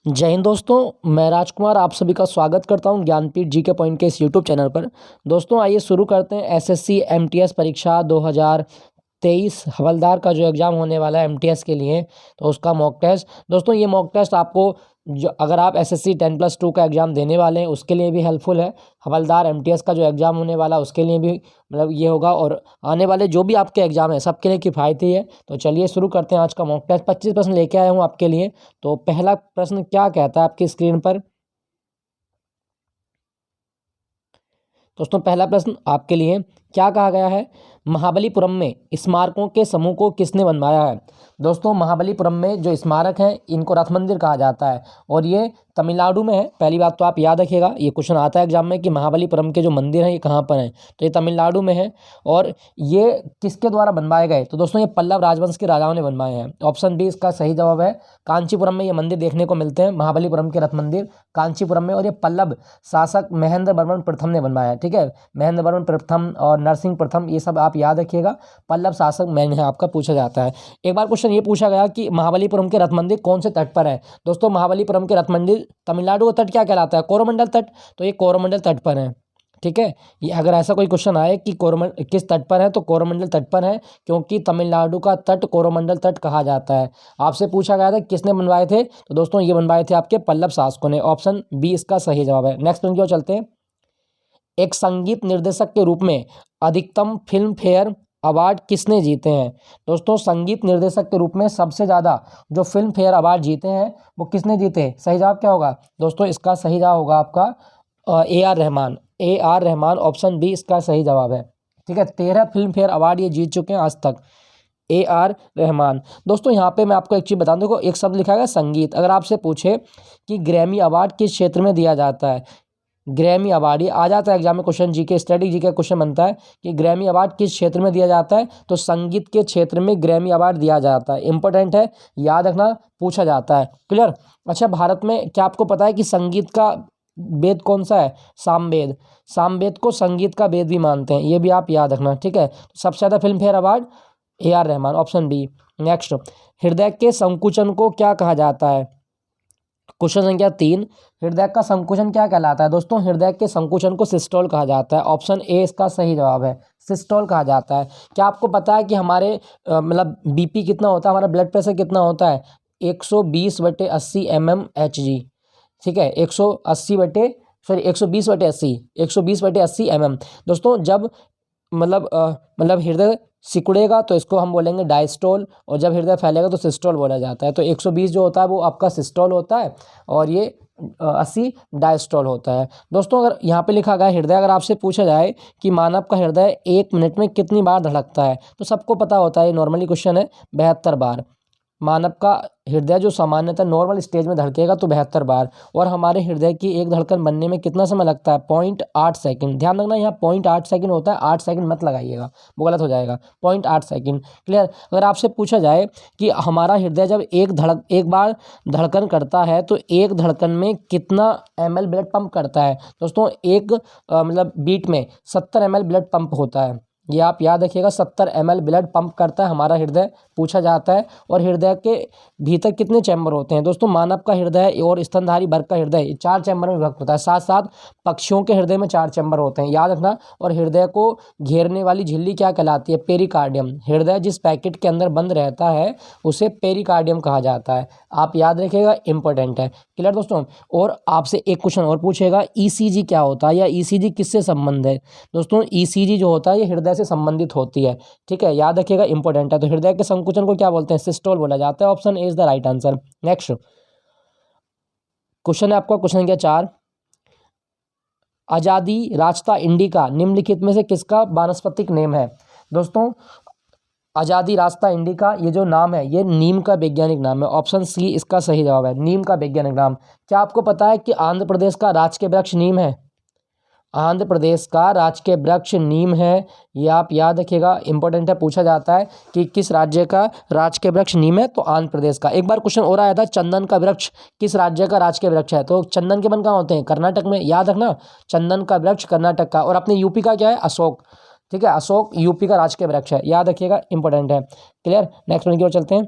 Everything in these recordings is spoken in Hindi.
जय हिंद दोस्तों, मैं राजकुमार आप सभी का स्वागत करता हूं ज्ञानपीठ जीके पॉइंट के इस यूट्यूब चैनल पर। दोस्तों आइए शुरू करते हैं एसएससी एमटीएस परीक्षा 2023 हवलदार का जो एग्ज़ाम होने वाला है एमटीएस के लिए, तो उसका मॉक टेस्ट। दोस्तों ये मॉक टेस्ट आपको जो अगर आप एसएससी 10+2 का एग्ज़ाम देने वाले हैं उसके लिए भी हेल्पफुल है। हवलदार एमटीएस का जो एग्ज़ाम होने वाला है उसके लिए भी ये होगा, और आने वाले जो भी आपके एग्ज़ाम है सबके लिए किफ़ायती है। तो चलिए शुरू करते हैं आज का मॉक टेस्ट। 25 प्रश्न लेके आया हूँ आपके लिए। तो पहला प्रश्न क्या कहता है आपकी स्क्रीन पर? दोस्तों पहला प्रश्न आपके लिए क्या कहा गया है? महाबलीपुरम में स्मारकों के समूह को किसने बनवाया है? दोस्तों महाबलीपुरम में जो स्मारक हैं इनको रथ मंदिर कहा जाता है, और ये तमिलनाडु में है। पहली बात तो आप याद रखिएगा, ये क्वेश्चन आता है एग्जाम में कि महाबलीपुरम के जो मंदिर हैं ये कहाँ पर हैं, तो ये तमिलनाडु में है। और ये किसके द्वारा बनवाए गए? तो दोस्तों ये पल्लव राजवंश के राजाओं ने बनवाए हैं। ऑप्शन बी इसका सही जवाब है। कांचीपुरम में ये मंदिर देखने को मिलते हैं, महाबलीपुरम के रथ मंदिर कांचीपुरम में, और ये पल्लव शासक महेंद्र वर्मन प्रथम ने बनवाया है। ठीक है, महेंद्र वर्मन प्रथम और नरसिंह प्रथम, ये सब आप याद रखिएगा। पल्लव शासक मैंने आपका पूछा जाता है। एक बार क्वेश्चन ये पूछा गया कि महाबलीपुरम के रथ मंदिर कौन से तट पर है? दोस्तों महाबलीपुरम के रथ मंदिर तमिलनाडु का तट क्या कहलाता है? कोरोमंडल तट। तो ये कोरोमंडल तट पर है। ठीक है, ये अगर ऐसा कोई क्वेश्चन आए कि कोरोमंडल किस तट पर है, तो कोरोमंडल तट पर है, क्योंकि तमिलनाडु का तट कोरोमंडल तट कहा जाता है। आपसे पूछा गया था किसने बनवाए थे, तो दोस्तों ये बनवाए थे आपके पल्लव शासकों ने। ऑप्शन बी इसका सही जवाब है। नेक्स्ट प्रश्न की ओर चलते हैं। एक संगीत निर्देशक के रूप में अधिकतम फिल्म फेयर अवार्ड किसने जीते हैं? दोस्तों संगीत निर्देशक के रूप में सबसे ज़्यादा जो फिल्म फेयर अवार्ड जीते हैं वो किसने जीते? सही जवाब क्या होगा? दोस्तों इसका सही जवाब होगा आपका A R Rahman. A R Rahman, option B इसका सही जवाब है। ठीक है, 13 फिल्म फेयर अवार्ड ये जीत चुके हैं आज तक, ए आर रहमान। दोस्तों यहाँ पे मैं आपको एक चीज़ बता दूं, देखो एक शब्द लिखा गया संगीत। अगर आपसे पूछे कि ग्रैमी अवार्ड किस क्षेत्र में दिया जाता है, ग्रैमी अवार्ड ये आ जाता है एग्जाम में, क्वेश्चन जी के स्टडी जी का क्वेश्चन बनता है कि ग्रैमी अवार्ड किस क्षेत्र में दिया जाता है, तो संगीत के क्षेत्र में ग्रैमी अवार्ड दिया जाता है। इंपॉर्टेंट है, याद रखना, पूछा जाता है। क्लियर? अच्छा, भारत में क्या आपको पता है कि संगीत का वेद कौन सा है? सामवेद। सामवेद को संगीत का वेद भी मानते हैं, ये भी आप याद रखना। ठीक है, सबसे ज़्यादा Filmfare award A R Rahman, option B. Next, हृदय के संकुचन को क्या कहा जाता है? क्वेश्चन संख्या 3, हृदय का संकुचन क्या कहलाता है? दोस्तों हृदय के संकुचन को सिस्टोल कहा जाता है। ऑप्शन ए इसका सही जवाब है, सिस्टोल कहा जाता है। क्या आपको पता है कि हमारे मतलब बीपी कितना होता है, हमारा ब्लड प्रेशर कितना होता है? 120/80 mmHg। ठीक है, 120/80 mm। दोस्तों जब मतलब हृदय सिकुड़ेगा तो इसको हम बोलेंगे डायस्टोल, और जब हृदय फैलेगा तो सिस्टोल बोला जाता है। तो 120 जो होता है वो आपका सिस्टोल होता है, और ये 80 डायस्टोल होता है। दोस्तों अगर यहाँ पे लिखा गया हृदय, अगर आपसे पूछा जाए कि मानव का हृदय 1 मिनट में कितनी बार धड़कता है, तो सबको पता होता है, ये नॉर्मली क्वेश्चन है, 72 बार। मानव का हृदय जो सामान्यतः नॉर्मल स्टेज में धड़केगा तो 72 बार, और हमारे हृदय की एक धड़कन बनने में कितना समय लगता है? 0.8 सेकंड। ध्यान रखना यहाँ 0.8 सेकंड होता है, 8 सेकंड मत लगाइएगा, वो गलत हो जाएगा। 0.8 सेकंड। क्लियर? अगर आपसे पूछा जाए कि हमारा हृदय जब एक बार धड़कन करता है तो एक धड़कन में कितना ml ब्लड पंप करता है? दोस्तों एक मतलब बीट में 70 ml ब्लड पंप होता है, ये आप याद रखिएगा। 70 ml ब्लड पंप करता है हमारा हृदय, पूछा जाता है। और हृदय के भीतर कितने चैम्बर होते हैं? दोस्तों मानव का हृदय और स्तनधारी वर्ग का हृदय 4 चैम्बर में विभक्त होता है। साथ साथ पक्षियों के हृदय में 4 चैम्बर होते हैं, याद रखना। और हृदय को घेरने वाली झिल्ली क्या कहलाती है? पेरिकार्डियम। हृदय जिस पैकेट के अंदर बंद रहता है उसे पेरिकार्डियम कहा जाता है, आप याद रखिएगा, इंपॉर्टेंट है। क्लियर दोस्तों? और आपसे एक क्वेश्चन और पूछेगा, ईसीजी क्या होता है, या ईसीजी किससे संबंध है? दोस्तों ईसीजी जो होता है ये हृदय से संबंधित होती है। ठीक है, याद रखिएगा, इंपॉर्टेंट है। तो हृदय के संकुचन को क्या बोलते हैं? सिस्टोल बोला जाता है। Option A is the right answer. Next question है आपका, क्वेश्चन संख्या 4, आजादी रास्ता इंडिका निम्नलिखित में से किसका वानस्पतिक नेम है? दोस्तों आजादी रास्ता इंडिका ये जो नाम है ये नीम का वैज्ञानिक नाम है। ऑप्शन सी इसका सही जवाब है, नीम का वैज्ञानिक नाम। क्या आपको पता है कि आंध्र प्रदेश का राजकीय वृक्ष नीम है? आंध्र प्रदेश का राजकीय वृक्ष नीम है, ये आप याद रखिएगा, इंपॉर्टेंट है। पूछा जाता है कि किस राज्य का राजकीय वृक्ष नीम है, तो आंध्र प्रदेश का। एक बार क्वेश्चन और आया था, चंदन का वृक्ष किस राज्य का राजकीय वृक्ष है? तो चंदन के वन कहाँ होते हैं? कर्नाटक में, याद रखना, चंदन का वृक्ष कर्नाटक का। और अपने यूपी का क्या है? अशोक। ठीक है, अशोक यूपी का राजकीय वृक्ष है, याद रखिएगा, इंपॉर्टेंट है। क्लियर? नेक्स्ट की ओर चलते हैं।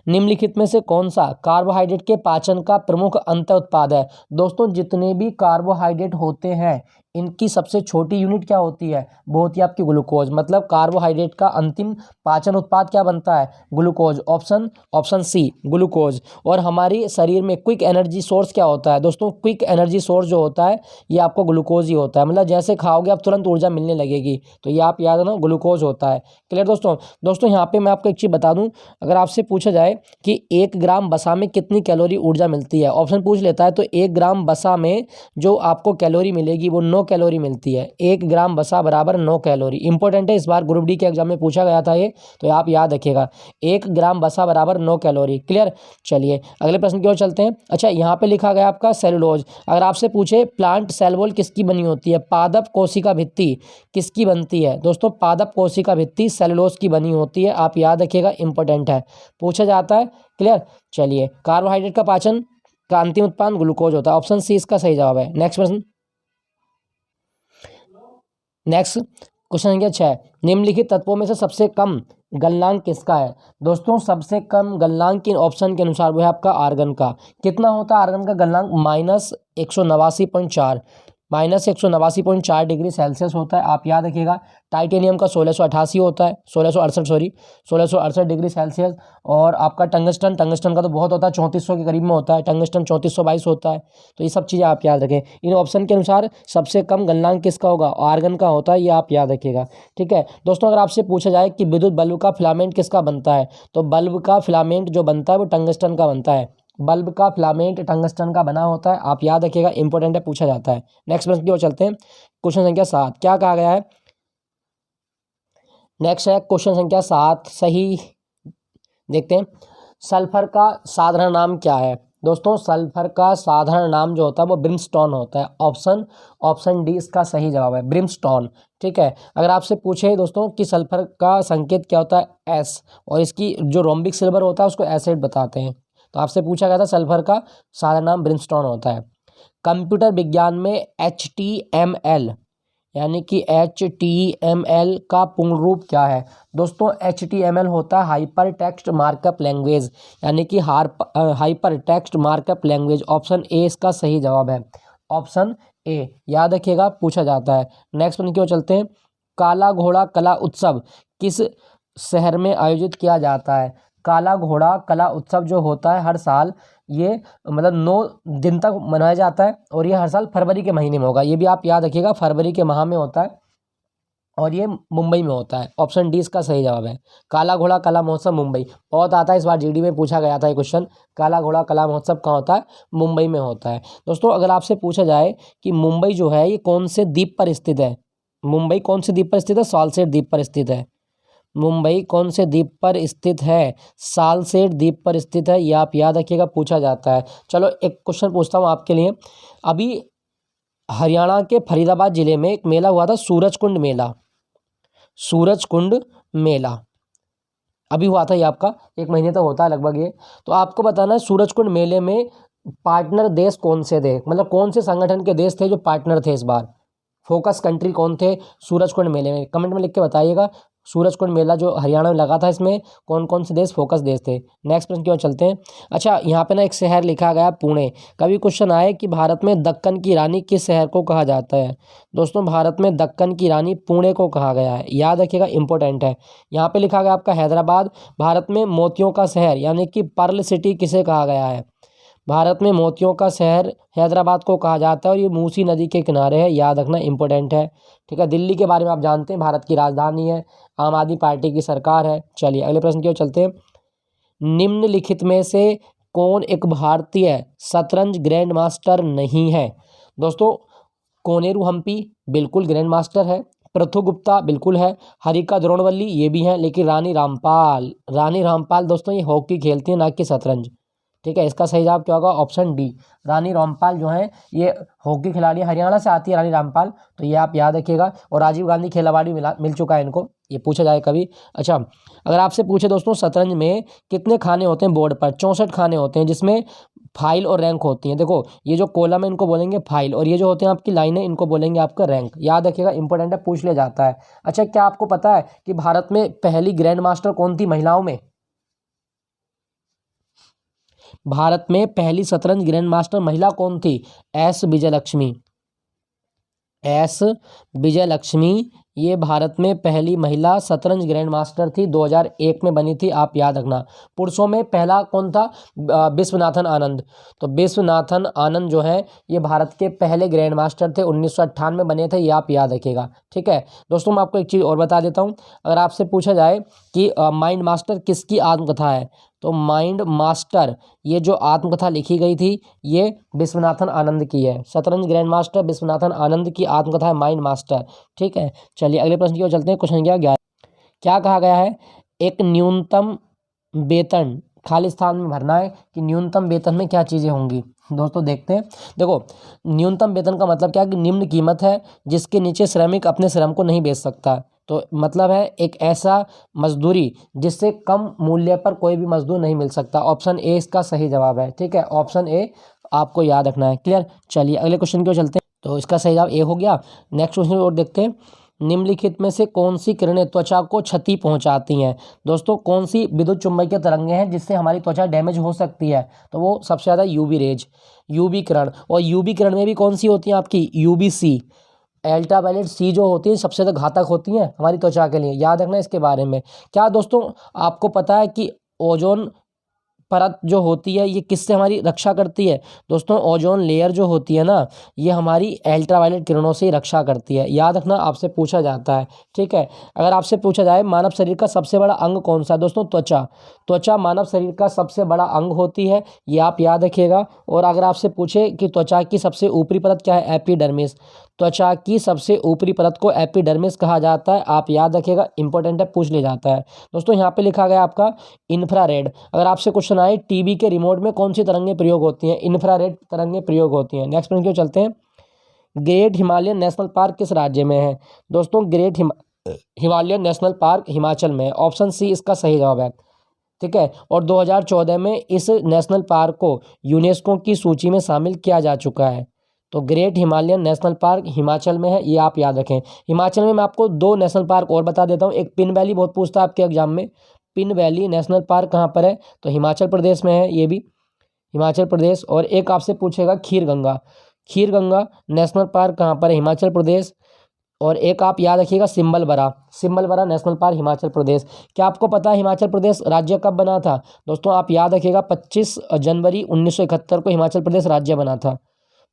निम्नलिखित में से कौन सा कार्बोहाइड्रेट के पाचन का प्रमुख अंत उत्पाद है? दोस्तों जितने भी कार्बोहाइड्रेट होते हैं इनकी सबसे छोटी यूनिट क्या होती है? वो होती है आपकी ग्लूकोज। मतलब कार्बोहाइड्रेट का अंतिम पाचन उत्पाद क्या बनता है? ग्लूकोज। Option C glucose. और हमारी शरीर में क्विक एनर्जी सोर्स क्या होता है? दोस्तों क्विक एनर्जी सोर्स जो होता है ये आपको ग्लूकोज ही होता है। मतलब जैसे खाओगे आप तुरंत ऊर्जा मिलने लगेगी, तो ये आप याद रखना ग्लूकोज होता है। क्लियर दोस्तों? दोस्तों यहाँ पे मैं आपको एक चीज़ बता दूं, अगर आपसे पूछा जाए कि 1 ग्राम वसा में कितनी कैलोरी ऊर्जा मिलती है, ऑप्शन पूछ लेता है, तो 1 ग्राम वसा में जो आपको कैलोरी मिलेगी वो 9 कैलोरी मिलती है। 1 ग्राम वसा बराबर 9 कैलोरी। इंपॉर्टेंट है, इस बार ग्रुप डी के एग्जाम में पूछा गया था ये, तो आप याद रखिएगा 1 ग्राम वसा बराबर 9 कैलोरी। क्लियर? चलिए अगले प्रश्न की ओर चलते हैं। अच्छा यहाँ पे लिखा गया आपका सेलुलोज। अगर आपसे पूछे प्लांट सेल वॉल किसकी बनी होती है? पादप कोशिका भित्ति किसकी बनती है? दोस्तों पादप कोशिका भित्ति सेलुलोज की बनी होती है, आप याद रखिएगा, इंपॉर्टेंट है, पूछा जाता है। क्लियर? चलिए कार्बोहाइड्रेट का पाचन का अंतिम उत्पाद ग्लूकोज होता है। ऑप्शन सी इसका सही जवाब है। नेक्स्ट प्रश्न, नेक्स्ट क्वेश्चन संख्या 6, निम्नलिखित तत्वों में से सबसे कम गलनांक किसका है? दोस्तों सबसे कम गलनांक किन ऑप्शन के अनुसार वो है आपका आर्गन का। कितना होता है आर्गन का गलनांक? -189.4, -189.4 डिग्री सेल्सियस होता है, आप याद रखिएगा। टाइटेनियम का 1688 होता है, 1668 सॉरी 1668 डिग्री सेल्सियस। और आपका टंगस्टन का तो बहुत होता है, 3400 के करीब में होता है, टंगस्टन 3422 होता है। तो ये सब चीज़ें आप याद रखें। इन ऑप्शन के अनुसार सबसे कम गलनांक किसका होगा? आर्गन का होता है, ये आप याद रखिएगा। ठीक है दोस्तों, अगर आपसे पूछा जाए कि विद्युत बल्ब का फिलामेंट किसका बनता है, तो बल्ब का फिलामेंट जो बनता है वो टंगस्टन का बनता है। बल्ब का फिलामेंट टंगस्टन का बना होता है, आप याद रखिएगा, इंपॉर्टेंट है, पूछा जाता है। नेक्स्ट प्रश्न की ओर चलते हैं। क्वेश्चन संख्या 7 क्या कहा गया है? नेक्स्ट है क्वेश्चन संख्या 7, सही देखते हैं। सल्फर का साधारण नाम क्या है? दोस्तों सल्फर का साधारण नाम जो होता है वो ब्रिमस्टोन होता है। ऑप्शन डी इसका सही जवाब है, ब्रिमस्टोन। ठीक है, अगर आपसे पूछे दोस्तों कि सल्फर का संकेत क्या होता है? एस, और इसकी जो रोम्बिक सिल्वर होता है उसको एसिड बताते हैं। तो आपसे पूछा गया था सल्फर का साधारण नाम ब्रिमस्टोन होता है। कंप्यूटर विज्ञान में HTML यानी कि HTML का पूर्ण रूप क्या है? दोस्तों HTML होता है हाइपर टेक्स्ट मार्कअप लैंग्वेज, यानी कि hyper text markup language. Option A इसका सही जवाब है, ऑप्शन ए, याद रखिएगा, पूछा जाता है। नेक्स्ट वन की ओर चलते हैं। काला घोड़ा कला उत्सव किस शहर में आयोजित किया जाता है? काला घोड़ा कला उत्सव जो होता है हर साल, ये मतलब 9 दिन तक मनाया जाता है, और ये हर साल फरवरी के महीने में होगा। ये भी आप याद रखिएगा, फरवरी के माह में होता है, और ये मुंबई में होता है। ऑप्शन डी इसका सही जवाब है। काला घोड़ा कला महोत्सव मुंबई, बहुत आता है, इस बार जीडी में पूछा गया था ये क्वेश्चन। काला घोड़ा कला महोत्सव कहाँ होता है? मुंबई में होता है। दोस्तों अगर आपसे पूछा जाए कि मुंबई जो है ये कौन से द्वीप पर स्थित है? मुंबई कौन से द्वीप पर स्थित है? सालसेट द्वीप पर स्थित है। मुंबई कौन से द्वीप पर स्थित है? सालसेट द्वीप पर स्थित है, ये आप याद रखिएगा, पूछा जाता है। चलो एक क्वेश्चन पूछता हूँ आपके लिए। अभी हरियाणा के फरीदाबाद जिले में एक मेला हुआ था, सूरजकुंड मेला। सूरजकुंड मेला अभी हुआ था, ये आपका 1 महीने तक होता है लगभग ये। तो आपको बताना है सूरजकुंड मेले में पार्टनर देश कौन से थे, मतलब कौन से संगठन के देश थे जो पार्टनर थे इस बार, फोकस कंट्री कौन थे सूरजकुंड मेले में? कमेंट में लिख के बताइएगा। सूरजकुंड मेला जो हरियाणा में लगा था, इसमें कौन कौन से देश फोकस देश थे? नेक्स्ट प्रश्न की ओर चलते हैं। अच्छा यहाँ पे ना एक शहर लिखा गया पुणे। कभी क्वेश्चन आए कि भारत में दक्कन की रानी किस शहर को कहा जाता है? दोस्तों भारत में दक्कन की रानी पुणे को कहा गया है, याद रखिएगा, इंपॉर्टेंट है। यहाँ पे लिखा गया आपका हैदराबाद। भारत में मोतियों का शहर यानी कि पर्ल सिटी किसे कहा गया है? भारत में मोतियों का शहर हैदराबाद को कहा जाता है, और ये मूसी नदी के किनारे है, याद रखना, इंपॉर्टेंट है। ठीक है, दिल्ली के बारे में आप जानते हैं, भारत की राजधानी है, आम आदमी पार्टी की सरकार है। चलिए अगले प्रश्न की ओर चलते हैं। निम्नलिखित में से कौन एक भारतीय शतरंज ग्रैंड मास्टर नहीं है? दोस्तों कोनेरू हम्पी बिल्कुल ग्रैंड मास्टर है, पृथु गुप्ता बिल्कुल है, हरिका द्रोणवल्ली ये भी हैं, लेकिन रानी रामपाल दोस्तों ये हॉकी खेलती है, ना कि शतरंज। ठीक है, इसका सही जवाब क्या होगा? ऑप्शन डी, रानी रामपाल जो है ये हॉकी खिलाड़ी, हरियाणा से आती है रानी रामपाल, तो ये आप याद रखिएगा। और राजीव गांधी खेल अवार्ड भी मिल चुका है इनको, ये पूछा जाए कभी। अच्छा अगर आपसे पूछे दोस्तों शतरंज में कितने खाने होते हैं बोर्ड पर? 64 खाने होते हैं, जिसमें फाइल और रैंक होती हैं। देखो ये जो कॉलम है इनको बोलेंगे फाइल, और ये जो होते हैं आपकी लाइनें इनको बोलेंगे आपका रैंक, याद रखिएगा, इंपॉर्टेंट है, पूछ लिया जाता है। अच्छा क्या आपको पता है कि भारत में पहली ग्रैंड मास्टर कौन थी महिलाओं में? भारत में पहली शतरंज ग्रैंड मास्टर महिला कौन थी? एस विजयलक्ष्मी। एस विजयलक्ष्मी ये भारत में पहली महिला शतरंज ग्रैंड मास्टर थी, 2001 में बनी थी, आप याद रखना। पुरुषों में पहला कौन था? विश्वनाथन आनंद। तो विश्वनाथन आनंद जो है ये भारत के पहले ग्रैंड मास्टर थे, 1998 में बने थे, ये आप याद रखिएगा। ठीक है दोस्तों, मैं आपको एक चीज़ और बता देता हूँ। अगर आपसे पूछा जाए कि माइंड मास्टर किसकी आत्मकथा है, तो माइंड मास्टर ये जो आत्मकथा लिखी गई थी ये विश्वनाथन आनंद की है। शतरंज ग्रैंड मास्टर विश्वनाथन आनंद की आत्मकथा है माइंड मास्टर। ठीक है, चलिए अगले प्रश्न की ओर चलते हैं। क्वेश्चन संख्या 11, क्या कहा गया है? एक न्यूनतम वेतन खाली स्थान में भरना है कि न्यूनतम वेतन में क्या चीज़ें होंगी। दोस्तों देखते हैं। देखो, न्यूनतम वेतन का मतलब क्या है कि निम्न कीमत है जिसके नीचे श्रमिक अपने श्रम को नहीं बेच सकता। तो मतलब है एक ऐसा मजदूरी जिससे कम मूल्य पर कोई भी मजदूर नहीं मिल सकता। ऑप्शन ए इसका सही जवाब है। ठीक है, ऑप्शन ए आपको याद रखना है। क्लियर? चलिए अगले क्वेश्चन की ओर चलते हैं। तो इसका सही जवाब ए हो गया। नेक्स्ट क्वेश्चन और देखते हैं। निम्नलिखित में से कौन सी किरणें त्वचा को क्षति पहुंचाती हैं? दोस्तों कौन सी विद्युत चुम्बकीय तरंगें हैं जिससे हमारी त्वचा डैमेज हो सकती है? तो वो सबसे ज़्यादा यूवी रेज, यूवी किरण। और यूवी किरण में भी कौन सी होती हैं आपकी? यूवीसी, अल्ट्रावायलेट सी जो होती है सबसे ज़्यादा घातक होती हैं हमारी त्वचा के लिए। याद रखना इसके बारे में। क्या दोस्तों आपको पता है कि ओजोन परत जो होती है ये किससे हमारी रक्षा करती है? दोस्तों ओजोन लेयर जो होती है ना ये हमारी अल्ट्रावायलेट किरणों से ही रक्षा करती है। याद रखना, आपसे पूछा जाता है। ठीक है, अगर आपसे पूछा जाए मानव शरीर का सबसे बड़ा अंग कौन सा है? दोस्तों त्वचा। त्वचा मानव शरीर का सबसे बड़ा अंग होती है, ये आप याद रखिएगा। और अगर आपसे पूछे कि त्वचा की सबसे ऊपरी परत क्या है? एपिडर्मिस। त्वचा की सबसे ऊपरी परत को एपिडर्मिस कहा जाता है, आप याद रखिएगा, इंपॉर्टेंट है, पूछ लिया जाता है। दोस्तों यहाँ पे लिखा गया आपका इंफ्रारेड। अगर आपसे क्वेश्चन आए टीवी के रिमोट में कौन सी तरंगें प्रयोग होती हैं? इंफ्रारेड तरंगें प्रयोग होती हैं। नेक्स्ट प्रश्न की ओर चलते हैं। ग्रेट हिमालयन नेशनल पार्क किस राज्य में है? दोस्तों great Himalayan national Park Himachal में है। ऑप्शन सी इसका सही जवाब है। ठीक है, और 2014 में इस नेशनल पार्क को यूनेस्को की सूची में शामिल किया जा चुका है। तो great Himalayan national Park Himachal में है, ये आप याद रखें। हिमाचल में मैं आपको दो नेशनल पार्क और बता देता हूँ। एक पिन वैली बहुत पूछता है आपके एग्जाम में। पिन वैली नेशनल पार्क कहाँ पर है? तो हिमाचल प्रदेश में है, ये भी हिमाचल प्रदेश। और एक आपसे पूछेगा खीर गंगा। खीर गंगा नेशनल पार्क कहाँ पर है? हिमाचल प्रदेश। और एक आप याद रखिएगा सिम्बलबरा। सिम्बलबरा नेशनल पार्क हिमाचल प्रदेश। क्या आपको पता है हिमाचल प्रदेश राज्य कब बना था? दोस्तों आप याद रखिएगा 25 जनवरी 1971 को हिमाचल प्रदेश राज्य बना था।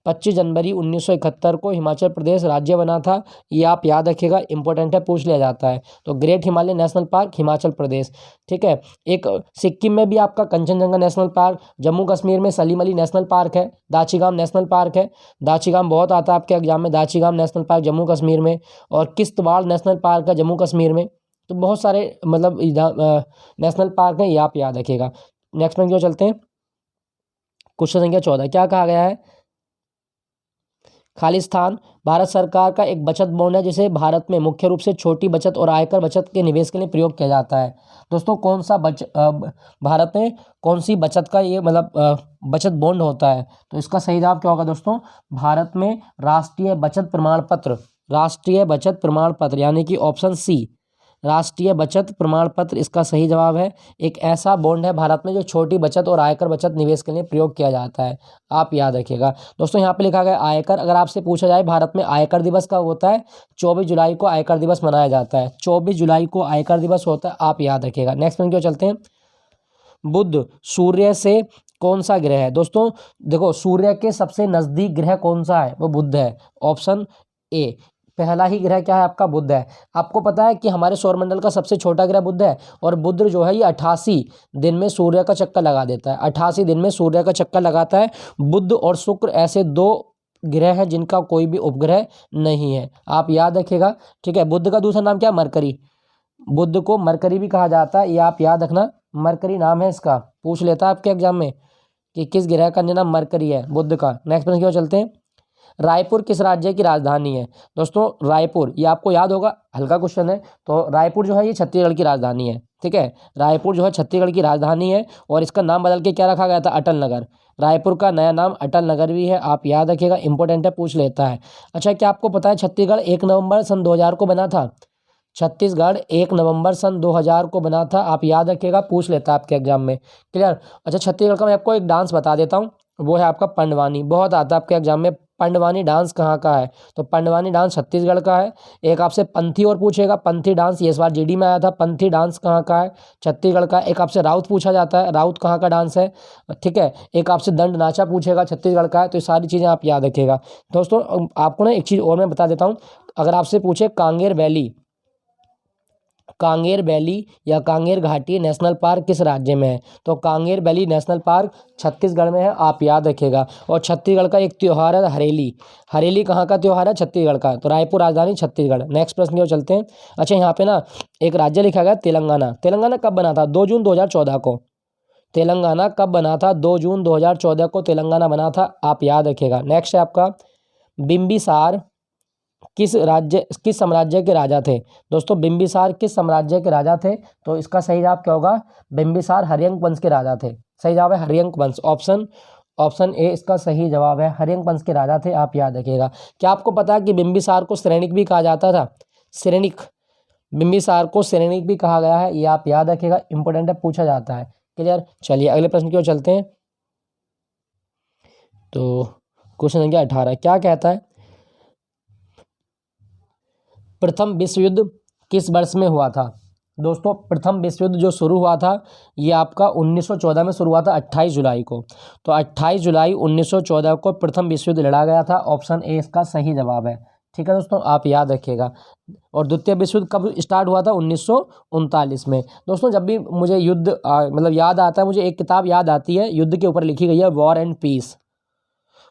25 जनवरी 1971 को हिमाचल प्रदेश राज्य बना था, ये आप याद रखिएगा, इंपॉर्टेंट है, पूछ लिया जाता है। तो great Himalaya National Park Himachal Pradesh. ठीक है, एक सिक्किम में भी आपका कंचनजंगा नेशनल पार्क, जम्मू कश्मीर में सलीम अली नेशनल पार्क है, दाचीगाम नेशनल पार्क है। दाचीगाम बहुत आता है आपके एग्जाम में, दाचीगाम नेशनल पार्क जम्मू कश्मीर में। और किश्तवाड़ नेशनल पार्क है जम्मू कश्मीर में। तो बहुत सारे मतलब नेशनल पार्क हैं, ये आप याद रखिएगा। नेक्स्ट में क्यों चलते हैं। क्वेश्चन संख्या 14, क्या कहा गया है? खालिस्तान भारत सरकार का एक बचत बॉन्ड है जिसे भारत में मुख्य रूप से छोटी बचत और आयकर बचत के निवेश के लिए प्रयोग किया जाता है। दोस्तों कौन सा भारत में कौन सी बचत का ये मतलब बचत बॉन्ड होता है? तो इसका सही जवाब क्या होगा दोस्तों? भारत में राष्ट्रीय बचत प्रमाण पत्र। राष्ट्रीय बचत प्रमाण पत्र यानी कि ऑप्शन सी, राष्ट्रीय बचत प्रमाण पत्र इसका सही जवाब है। एक ऐसा बॉन्ड है भारत में जो छोटी बचत और आयकर बचत निवेश के लिए प्रयोग किया जाता है, आप याद रखिएगा। दोस्तों यहाँ पे लिखा गया आयकर। अगर आपसे पूछा जाए भारत में आयकर दिवस कब होता है? 24 जुलाई को आयकर दिवस मनाया जाता है। 24 जुलाई को आयकर दिवस होता है, आप याद रखिएगा। नेक्स्ट में क्यों चलते हैं। बुध सूर्य से कौन सा ग्रह है? दोस्तों देखो सूर्य के सबसे नजदीक ग्रह कौन सा है? वो बुध है। ऑप्शन ए, पहला ही ग्रह क्या है आपका? बुध है। आपको पता है कि हमारे सौरमंडल का सबसे छोटा ग्रह बुध है, और बुध जो है ये 88 दिन में सूर्य का चक्कर लगा देता है। 88 दिन में सूर्य का चक्कर लगाता है। बुध और शुक्र ऐसे दो ग्रह हैं जिनका कोई भी उपग्रह नहीं है, आप याद रखिएगा। ठीक है, बुध का दूसरा नाम क्या है? मरकरी। बुध को मरकरी भी कहा जाता है, ये आप याद रखना, मरकरी नाम है इसका। पूछ लेता है आपके एग्जाम में कि किस ग्रह का नाम मरकरी है, बुध का। नेक्स्ट प्रश्न की ओर चलते हैं। रायपुर किस राज्य की राजधानी है? दोस्तों रायपुर, ये आपको याद होगा, हल्का क्वेश्चन है। तो रायपुर जो है ये छत्तीसगढ़ की राजधानी है। ठीक है, रायपुर जो है छत्तीसगढ़ की राजधानी है, और इसका नाम बदल के क्या रखा गया था? अटल नगर। रायपुर का नया नाम अटल नगर भी है, आप याद रखिएगा, इंपॉर्टेंट है, पूछ लेता है। अच्छा, क्या आपको पता है छत्तीसगढ़ 1 नवंबर सन 2000 को बना था? छत्तीसगढ़ 1 नवंबर सन 2000 को बना था। आप याद रखिएगा, पूछ लेता है आपके एग्जाम में। क्लियर। अच्छा, छत्तीसगढ़ का मैं आपको एक डांस बता देता हूँ, वो है आपका पंडवानी। बहुत आता है आपके एग्जाम में, पंडवानी डांस कहाँ का है? तो पंडवानी डांस छत्तीसगढ़ का है। एक आपसे पंथी और पूछेगा, पंथी डांस ये इस बार जीडी में आया था। पंथी डांस कहाँ का है? छत्तीसगढ़ का। एक आपसे राउत पूछा जाता है, राउत कहाँ का डांस है? ठीक है। एक आपसे दंड नाचा पूछेगा, छत्तीसगढ़ का है। तो ये सारी चीज़ें आप याद रखिएगा। दोस्तों आपको ना एक चीज़ और मैं बता देता हूँ, अगर आपसे पूछे कांगेर वैली, कांगेर वैली या कांगेर घाटी नेशनल पार्क किस राज्य में है? तो Kanger valley national park Chhattisgarh में है, आप याद रखिएगा। और छत्तीसगढ़ का एक त्यौहार है हरेली। हरेली कहाँ का त्यौहार है? छत्तीसगढ़ का। तो रायपुर राजधानी छत्तीसगढ़। नेक्स्ट प्रश्न की ओर चलते हैं। अच्छा, यहाँ पे ना एक राज्य लिखा गया तेलंगाना। तेलंगाना कब बना था? 2 जून 2014 को। तेलंगाना कब बना था? 2 जून 2014 को तेलंगाना बना था, आप याद रखिएगा। नेक्स्ट है आपका बिम्बिसार किस साम्राज्य के राजा थे? दोस्तों बिम्बिसार किस साम्राज्य के राजा थे? तो इसका सही जवाब क्या होगा? बिम्बिसार हर्यंक वंश के राजा थे। सही जवाब है हर्यंक वंश। ऑप्शन ए इसका सही जवाब है, हर्यंक वंश के राजा थे, आप याद रखिएगा। क्या आपको पता है कि बिम्बिसार को सिरेनिक भी कहा जाता था? सिरेनिक, बिम्बिसार को सिरेनिक भी कहा गया है, ये आप याद रखिएगा, इंपॉर्टेंट है, पूछा जाता है। क्लियर। चलिए अगले प्रश्न की ओर चलते हैं। तो क्वेश्चन संख्या 18 क्या कहता है? प्रथम विश्व युद्ध किस वर्ष में हुआ था? दोस्तों प्रथम विश्व युद्ध जो शुरू हुआ था ये आपका 1914 में शुरू हुआ था, 28 जुलाई को। तो 28 जुलाई 1914 को प्रथम विश्व युद्ध लड़ा गया था। ऑप्शन ए इसका सही जवाब है। ठीक है दोस्तों, आप याद रखिएगा। और द्वितीय विश्व युद्ध कब स्टार्ट हुआ था? 1939 में। दोस्तों जब भी मुझे युद्ध मतलब याद आता है, मुझे एक किताब याद आती है, युद्ध के ऊपर लिखी गई है, war and peace.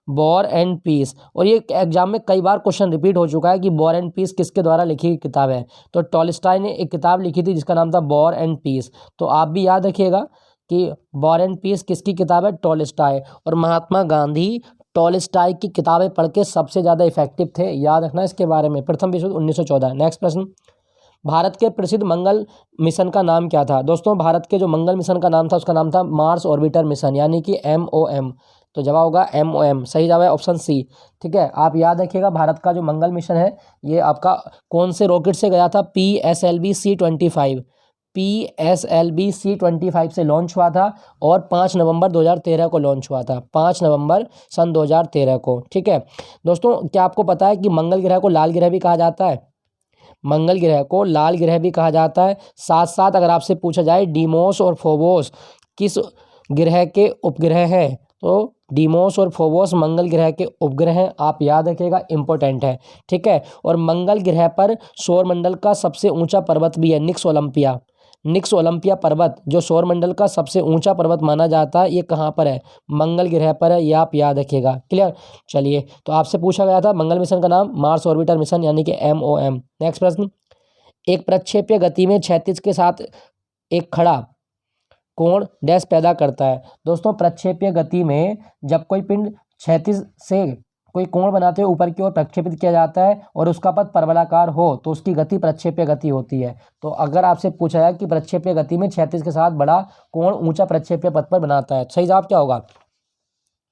War and peace. और ये एग्जाम में कई बार क्वेश्चन रिपीट हो चुका है कि वॉर एंड पीस किसके द्वारा लिखी गई किताब है? तो टॉलस्टॉय ने एक किताब लिखी थी जिसका नाम था वॉर एंड पीस। तो आप भी याद रखिएगा कि वॉर एंड पीस किसकी किताब है? टॉलस्टॉय। और महात्मा गांधी टॉलस्टॉय की किताबें पढ़ के सबसे ज़्यादा इफेक्टिव थे, याद रखना इसके बारे में। प्रथम विश्व युद्ध 1914। नेक्स्ट प्रश्न, भारत के प्रसिद्ध मंगल मिशन का नाम क्या था? दोस्तों भारत के जो मंगल मिशन का नाम था उसका नाम था मार्स ऑर्बिटर मिशन, यानी कि MOM। तो जवाब होगा MOM। सही जवाब है ऑप्शन सी। ठीक है, आप याद रखिएगा भारत का जो मंगल मिशन है ये आपका कौन से रॉकेट से गया था? PSLV C-25। PSLV C-25 से लॉन्च हुआ था और 5 नवंबर 2013 को लॉन्च हुआ था, 5 नवंबर सन 2013 को। ठीक है दोस्तों, क्या आपको पता है कि मंगल ग्रह को लाल ग्रह भी कहा जाता है? मंगल ग्रह को लाल ग्रह भी कहा जाता है। साथ साथ अगर आपसे पूछा जाए डीमोस और फोबोस किस ग्रह के उपग्रह हैं? तो डीमोस और फोबोस मंगल ग्रह के उपग्रह हैं, आप याद रखिएगा, इंपॉर्टेंट है। ठीक है, और मंगल ग्रह पर सौरमंडल का सबसे ऊंचा पर्वत भी है, निक्स ओलंपिया। निक्स ओलंपिया पर्वत जो सौरमंडल का सबसे ऊंचा पर्वत माना जाता है, ये कहाँ पर है? मंगल ग्रह पर है, ये आप याद रखिएगा। क्लियर। चलिए, तो आपसे पूछा गया था मंगल मिशन का नाम मार्स ऑर्बिटर मिशन, यानी कि MOM। नेक्स्ट प्रश्न, एक प्रक्षेपीय गति में क्षैतिज के साथ एक खड़ा कोण डैश पैदा करता है? दोस्तों प्रक्षेपीय गति में जब कोई पिंड क्षैतिज से कोई कोण बनाते हुए ऊपर की ओर प्रक्षेपित किया जाता है और उसका पथ परवलयाकार हो तो उसकी गति प्रक्षेपीय गति होती है। तो अगर आपसे पूछा जाए कि प्रक्षेपीय गति में क्षैतिज के साथ बड़ा कोण ऊंचा प्रक्षेपीय पथ पर बनाता है, सही जवाब क्या होगा?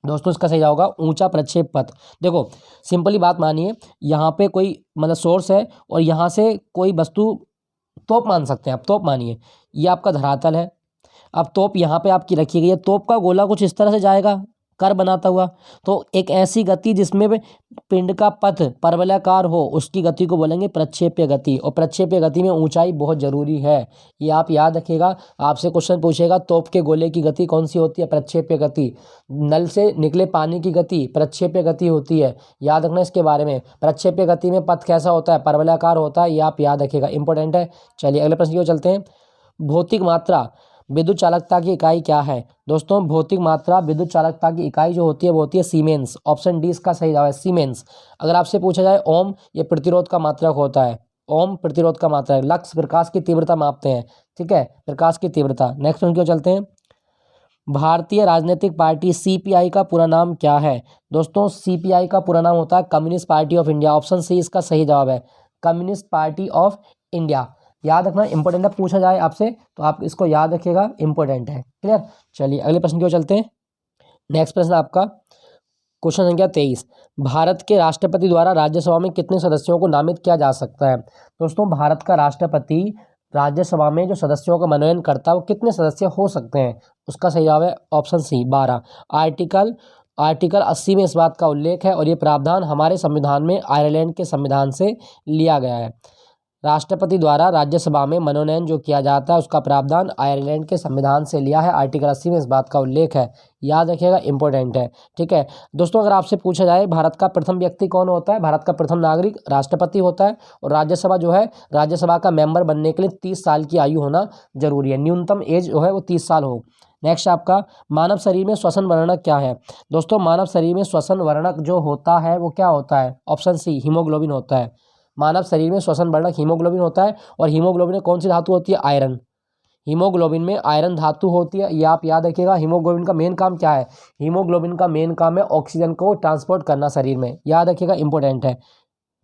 दोस्तों इसका सही होगा ऊंचा प्रक्षेप पथ। देखो सिंपली बात मानिए, यहाँ पे कोई मतलब सोर्स है और यहाँ से कोई वस्तु, तोप मान सकते हैं आप, तोप मानिए ये आपका धरातल है। अब तोप यहाँ पे आपकी रखी गई है, तोप का गोला कुछ इस तरह से जाएगा कर बनाता हुआ। तो एक ऐसी गति जिसमें पिंड का पथ परवलयाकार हो उसकी गति को बोलेंगे प्रक्षेपीय गति। और प्रक्षेपीय गति में ऊंचाई बहुत जरूरी है, ये आप याद रखिएगा। आपसे क्वेश्चन पूछेगा तोप के गोले की गति कौन सी होती है? प्रक्षेपीय गति। नल से निकले पानी की गति प्रक्षेपीय गति होती है, याद रखना इसके बारे में। प्रक्षेपीय गति में पथ कैसा होता है? परवलयाकार होता है, ये आप याद रखिएगा, इंपॉर्टेंट है। चलिए अगले प्रश्न की ओर चलते हैं। भौतिक मात्रा विद्युत चालकता की इकाई क्या है? दोस्तों भौतिक मात्रा विद्युत चालकता की इकाई जो होती है वो होती है सीमेंस। ऑप्शन डी इसका सही जवाब है, सीमेंस। अगर आपसे पूछा जाए ओम, ये प्रतिरोध का मात्रक होता है, ओम प्रतिरोध का मात्रक। लक्स प्रकाश की तीव्रता मापते हैं, ठीक है, प्रकाश की तीव्रता। नेक्स्ट क्यों चलते हैं। भारतीय राजनीतिक पार्टी CPI का पूरा नाम क्या है? दोस्तों CPI का पूरा नाम होता है communist party of India. Option C इसका सही जवाब है, कम्युनिस्ट पार्टी ऑफ इंडिया। याद रखना इंपॉर्टेंट है, पूछा जाए आपसे तो आप इसको याद रखिएगा, इंपॉर्टेंट है। क्लियर। चलिए अगले प्रश्न की ओर चलते हैं। नेक्स्ट प्रश्न आपका क्वेश्चन संख्या 23, भारत के राष्ट्रपति द्वारा राज्यसभा में कितने सदस्यों को नामित किया जा सकता है। दोस्तों भारत का राष्ट्रपति राज्यसभा में जो सदस्यों का मनोनयन करता है वो कितने सदस्य हो सकते हैं, उसका सही जवाब है ऑप्शन सी 12। आर्टिकल 80 में इस बात का उल्लेख है और ये प्रावधान हमारे संविधान में आयरलैंड के संविधान से लिया गया है। राष्ट्रपति द्वारा राज्यसभा में मनोनयन जो किया जाता है उसका प्रावधान आयरलैंड के संविधान से लिया है। आर्टिकल 80 में इस बात का उल्लेख है, याद रखिएगा, इंपॉर्टेंट है। ठीक है दोस्तों, अगर आपसे पूछा जाए भारत का प्रथम व्यक्ति कौन होता है, भारत का प्रथम नागरिक राष्ट्रपति होता है। और राज्यसभा जो है, राज्यसभा का मेंबर बनने के लिए 30 साल की आयु होना जरूरी है, न्यूनतम एज जो है वो 30 साल हो। नेक्स्ट आपका, मानव शरीर में श्वसन वर्णक क्या है। दोस्तों मानव शरीर में श्वसन वर्णक जो होता है वो क्या होता है, ऑप्शन सी हीमोग्लोबिन होता है। मानव शरीर में श्वसन वर्णक हीमोग्लोबिन होता है। और हीमोग्लोबिन में कौन सी धातु होती है, आयरन। हीमोग्लोबिन में आयरन धातु होती है, ये आप याद रखिएगा। हीमोग्लोबिन का मेन काम क्या है, हीमोग्लोबिन का मेन काम है ऑक्सीजन को ट्रांसपोर्ट करना शरीर में, याद रखिएगा, इंपॉर्टेंट है।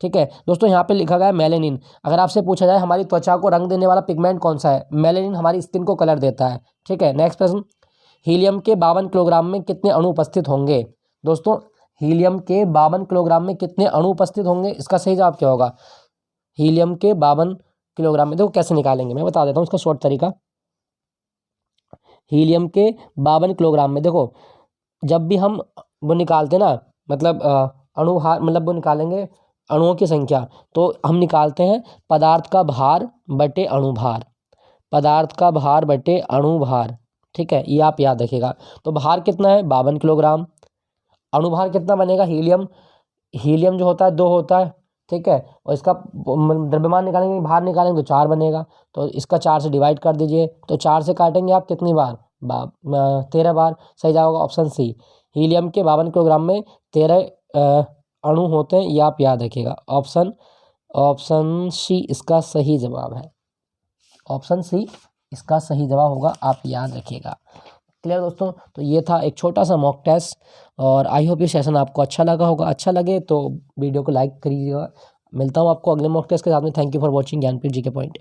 ठीक है दोस्तों, यहाँ पे लिखा गया है मेलेनिन। अगर आपसे पूछा जाए हमारी त्वचा को रंग देने वाला पिगमेंट कौन सा है, मेलेनिन हमारी स्किन को कलर देता है। ठीक है नेक्स्ट प्रश्न, हीलियम के 52 किलोग्राम में कितने अणु उपस्थित होंगे। दोस्तों हीलियम के 52 किलोग्राम में कितने अणु उपस्थित होंगे, इसका सही जवाब क्या होगा। हीलियम के 52 किलोग्राम में, देखो कैसे निकालेंगे मैं बता देता हूँ इसका शॉर्ट तरीका। हीलियम के 52 किलोग्राम में देखो, जब भी हम वो निकालते ना, मतलब अणुभार, मतलब वो निकालेंगे अणुओं की संख्या, तो हम निकालते हैं पदार्थ का भार बटे अणुभार, पदार्थ का भार बटे अणुभार। ठीक है, ये आप याद रखिएगा। तो भार कितना है 52 किलोग्राम, अणुभार कितना बनेगा, हीलियम जो होता है 2 होता है। ठीक है, और इसका द्रव्यमान निकालेंगे, भार निकालेंगे तो 4 बनेगा। तो इसका 4 से डिवाइड कर दीजिए, तो 4 से काटेंगे आप कितनी बार, 13 बार। सही जाएगा ऑप्शन सी, हीलियम के 52 किलोग्राम में 13 अणु होते हैं, ये आप याद रखिएगा। ऑप्शन सी इसका सही जवाब है, ऑप्शन सी इसका सही जवाब होगा, आप याद रखिएगा। क्लियर दोस्तों, तो ये था एक छोटा सा मॉक टेस्ट, और आई होप ये सेशन आपको अच्छा लगा होगा। अच्छा लगे तो वीडियो को लाइक करिएगा। मिलता हूँ आपको अगले मॉक टेस्ट के साथ में। Thank you for watching Gyanpeeth G K point.